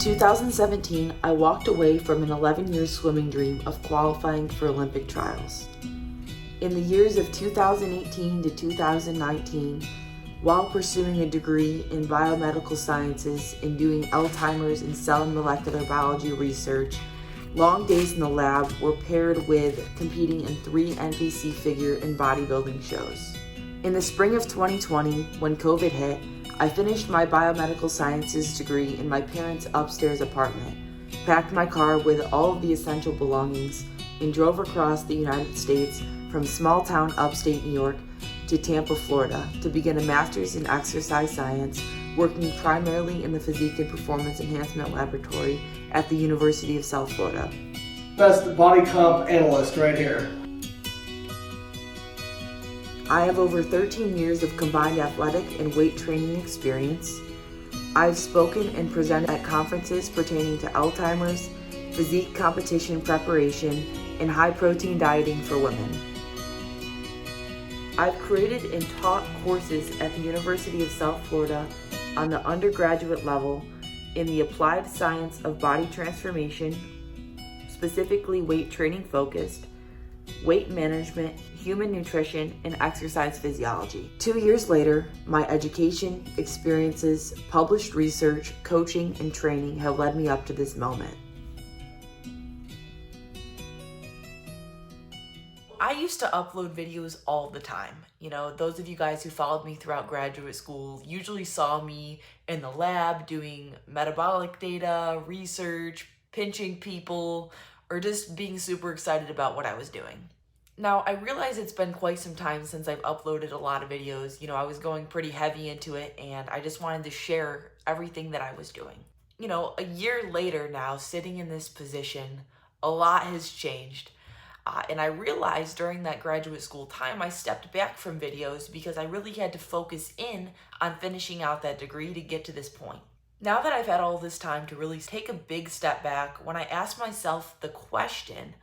2017, I walked away from an 11-year swimming dream of qualifying for Olympic trials. In the years of 2018 to 2019, while pursuing a degree in biomedical sciences and doing Alzheimer's and cell and molecular biology research, long days in the lab were paired with competing in 3 NPC figure and bodybuilding shows. In the spring of 2020, when COVID hit, I finished my biomedical sciences degree in my parents' upstairs apartment, packed my car with all of the essential belongings, and drove across the United States from small-town upstate New York to Tampa, Florida, to begin a master's in exercise science, working primarily in the Physique and Performance Enhancement Laboratory at the University of South Florida. Best body comp analyst right here. I have over 13 years of combined athletic and weight training experience. I've spoken and presented at conferences pertaining to Alzheimer's, physique competition preparation, and high-protein dieting for women. I've created and taught courses at the University of South Florida on the undergraduate level in the applied science of body transformation, specifically weight training focused, weight management, human nutrition, and exercise physiology. 2 years later, my education, experiences, published research, coaching, and training have led me up to this moment. I used to upload videos all the time. You know, those of you guys who followed me throughout graduate school usually saw me in the lab doing metabolic data, research, pinching people, or just being super excited about what I was doing. Now, I realize it's been quite some time since I've uploaded a lot of videos. You know, I was going pretty heavy into it, and I just wanted to share everything that I was doing. You know, a year later now, sitting in this position, a lot has changed. And I realized during that graduate school time, I stepped back from videos because I really had to focus in on finishing out that degree to get to this point. Now that I've had all this time to really take a big step back, when I ask myself the question,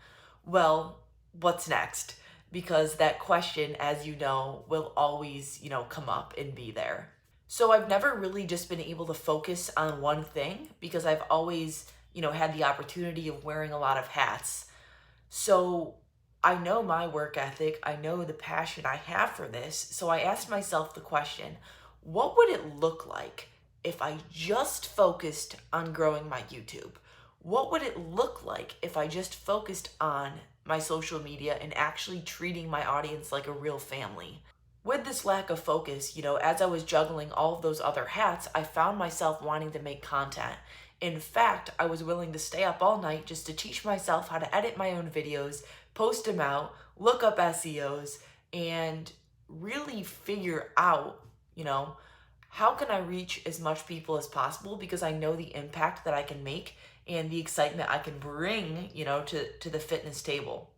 well, what's next? Because that question, as you know, will always, come up and be there. So I've never really just been able to focus on one thing because I've always, had the opportunity of wearing a lot of hats. So I know my work ethic, I know the passion I have for this. So I asked myself the question, what would it look like if I just focused on growing my YouTube? What would it look like if I just focused on my social media and actually treating my audience like a real family? With this lack of focus, as I was juggling all of those other hats, I found myself wanting to make content. In fact, I was willing to stay up all night just to teach myself how to edit my own videos, post them out, look up SEOs, and really figure out, how can I reach as much people as possible, because I know the impact that I can make and the excitement I can bring, to the fitness table.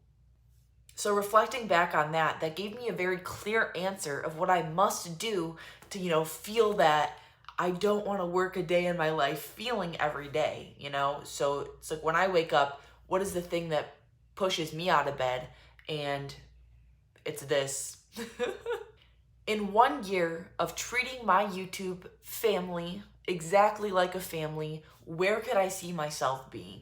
So reflecting back on that gave me a very clear answer of what I must do to, feel that I don't want to work a day in my life feeling every day, So it's like when I wake up, what is the thing that pushes me out of bed? And it's this. In 1 year of treating my YouTube family exactly like a family, where could I see myself being?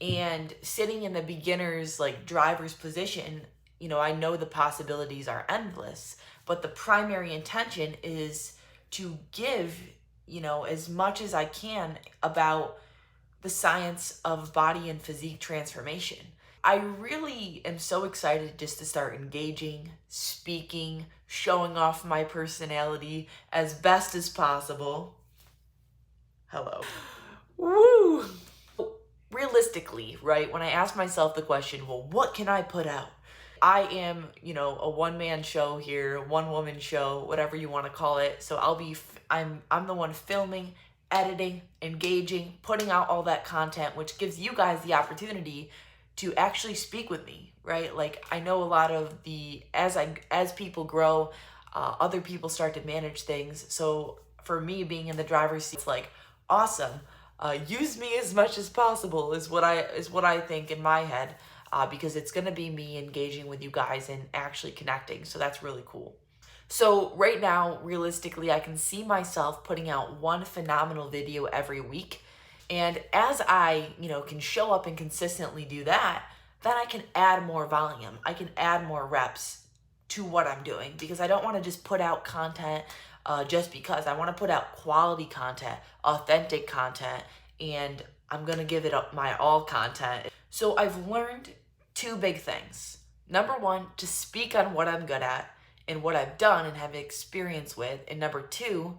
And sitting in the beginner's driver's position, I know the possibilities are endless, but the primary intention is to give, as much as I can about the science of body and physique transformation. I really am so excited just to start engaging, speaking, showing off my personality as best as possible. Hello. Woo! Realistically, right, when I ask myself the question, well, what can I put out? I am, a one-man show here, one-woman show, whatever you want to call it. So I'm the one filming, editing, engaging, putting out all that content, which gives you guys the opportunity to actually speak with me, right? Like, I know a lot of as people grow, other people start to manage things. So for me, being in the driver's seat, it's awesome. Use me as much as possible is what I think in my head, because it's going to be me engaging with you guys and actually connecting. So that's really cool. So right now, realistically, I can see myself putting out one phenomenal video every week. And as I, can show up and consistently do that, then I can add more volume. I can add more reps to what I'm doing, because I don't want to just put out content just because. I want to put out quality content, authentic content, and I'm going to give it up my all content. So I've learned two big things. Number one, to speak on what I'm good at and what I've done and have experience with. And number two,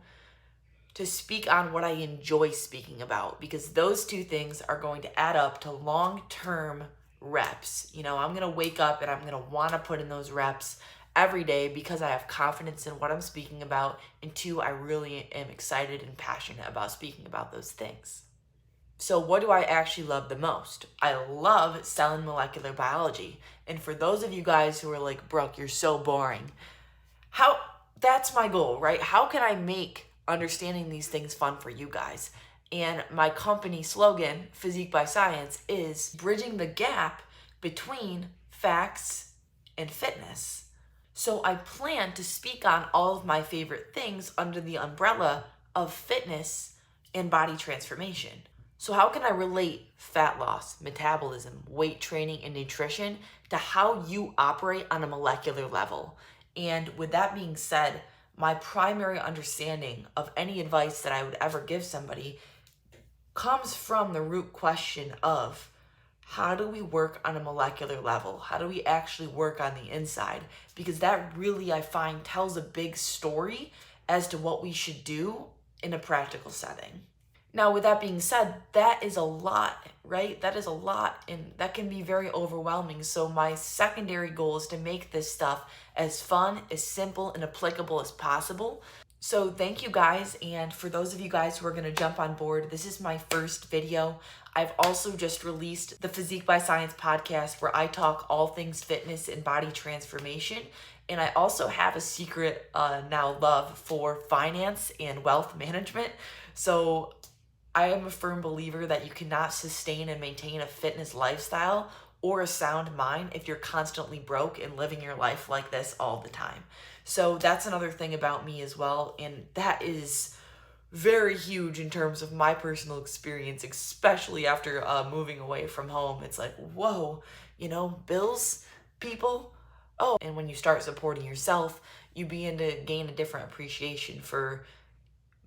to speak on what I enjoy speaking about, because those two things are going to add up to long-term reps. I'm going to wake up and I'm going to want to put in those reps every day because I have confidence in what I'm speaking about. And two, I really am excited and passionate about speaking about those things. So what do I actually love the most? I love selling molecular biology. And for those of you guys who are like, Brooke, you're so boring. That's my goal, right? How can I make understanding these things fun for you guys? And my company slogan, Physique by Science, is bridging the gap between facts and fitness. So I plan to speak on all of my favorite things under the umbrella of fitness and body transformation. So how can I relate fat loss, metabolism, weight training, and nutrition to how you operate on a molecular level? And with that being said, my primary understanding of any advice that I would ever give somebody comes from the root question of, how do we work on a molecular level? How do we actually work on the inside? Because that really, I find, tells a big story as to what we should do in a practical setting. Now, with that being said, that is a lot, right? That is a lot, and that can be very overwhelming. So my secondary goal is to make this stuff as fun, as simple, and applicable as possible. So thank you guys, and for those of you guys who are going to jump on board, this is my first video. I've also just released the Physique by Science podcast, where I talk all things fitness and body transformation. And I also have a secret now love for finance and wealth management. So I am a firm believer that you cannot sustain and maintain a fitness lifestyle or a sound mind if you're constantly broke and living your life like this all the time. So that's another thing about me as well, and that is very huge in terms of my personal experience, especially after moving away from home. It's like, whoa, bills, people. Oh, and when you start supporting yourself, you begin to gain a different appreciation for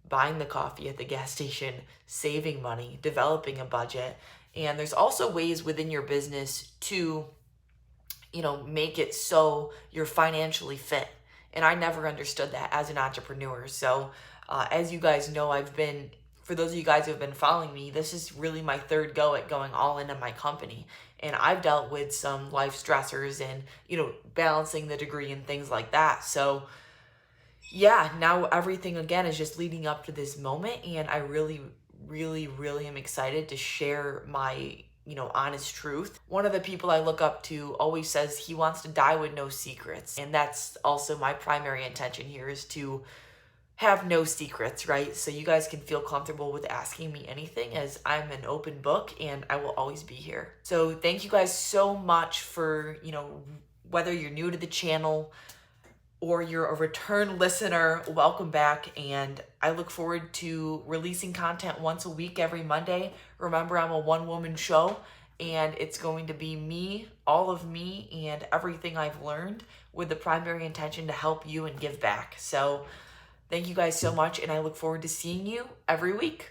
buying the coffee at the gas station, saving money, developing a budget. And there's also ways within your business to, make it so you're financially fit. And I never understood that as an entrepreneur. So as you guys know, for those of you guys who have been following me, this is really my third go at going all into my company. And I've dealt with some life stressors and, balancing the degree and things like that. So yeah, now everything again is just leading up to this moment, and I really, really, really am excited to share my, honest truth. One of the people I look up to always says he wants to die with no secrets, and that's also my primary intention here, is to have no secrets, right? So you guys can feel comfortable with asking me anything, as I'm an open book and I will always be here. So thank you guys so much for, whether you're new to the channel or you're a return listener, welcome back. And I look forward to releasing content once a week, every Monday. Remember, I'm a one-woman show, and it's going to be me, all of me, and everything I've learned, with the primary intention to help you and give back. So thank you guys so much, and I look forward to seeing you every week.